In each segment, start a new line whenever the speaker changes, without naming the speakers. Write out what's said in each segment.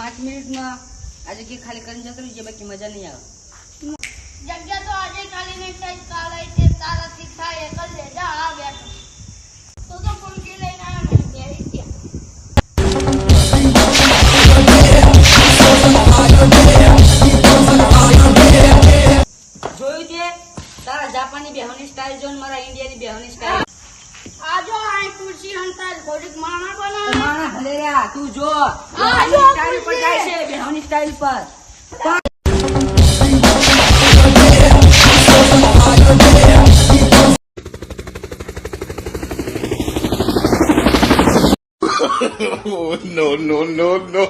5 મિનિટમાં આ જગ્યા ખાલી કરીને જતો રહીએ, બાકી મજા નહીં આવે.
જગ્યા તો આજે ખાલી નહીં થાય, કાલે તે તારાથી થાય એક જ જા આ બેઠો તો ફૂલકી લઈને આવ્યો ને બેહી ગયા.
જોયું છે તારા જાપાની બેહવાની સ્ટાઇલ જોન મારા ઇન્ડિયાની બેહવાની સ્ટાઇલ.
આજો આ ખુરશી હંતાલ થોડીક માણા બનાવે
મારા હલે રહ્યા તું જો
આ જો
સ્ટાઇલ પર જાય છે, બેહવાની સ્ટાઇલ પર.
Oh, no, no, no, no.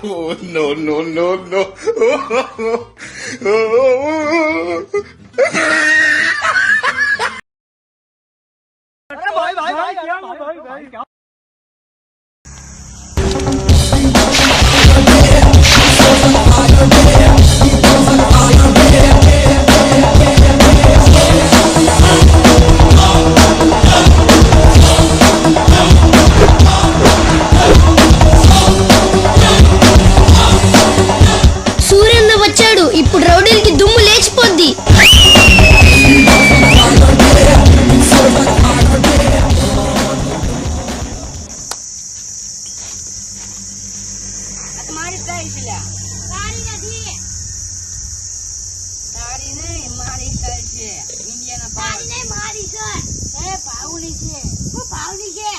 Oh, no, no, no, no.
సూర్యుడు వచ్చాడు, ఇప్పుడు రౌడీలకి దుమ్ము లేచిపోద్ది.
મારી સ્ટાઇલ છે લ્યા.
સારી નથી,
તારી નહીં મારી સ્ટાઇલ છે, ઇન્ડિયાના
સારી
પાવર.
નહીં મારી છે. એ ભાવની છે. હું ભાવની છે.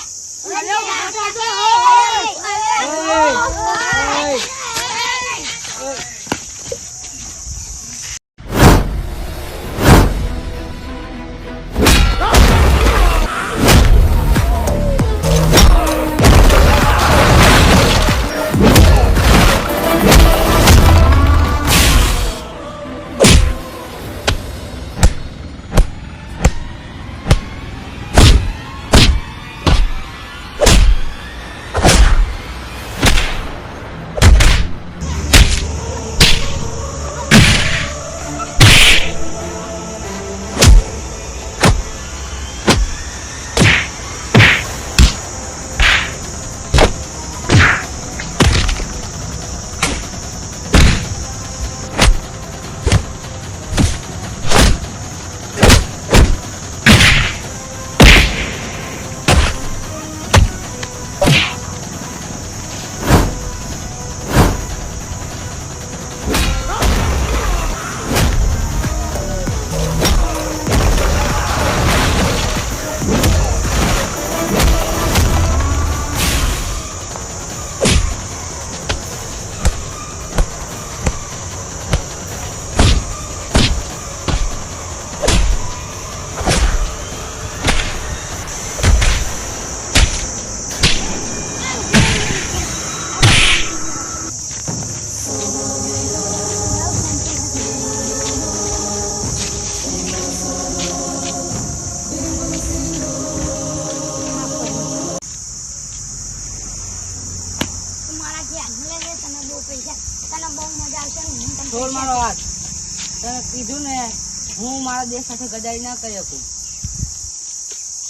છોડ મારો હાથ. તને કીધું ને હું મારા દેશ સાથે ગદારી ના કરી શકું.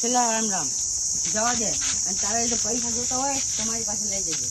છેલ્લા રામ રામ જવા દે, અને તારે જો પૈસા જોતા હોય તો મારી પાસે લઈ જજે.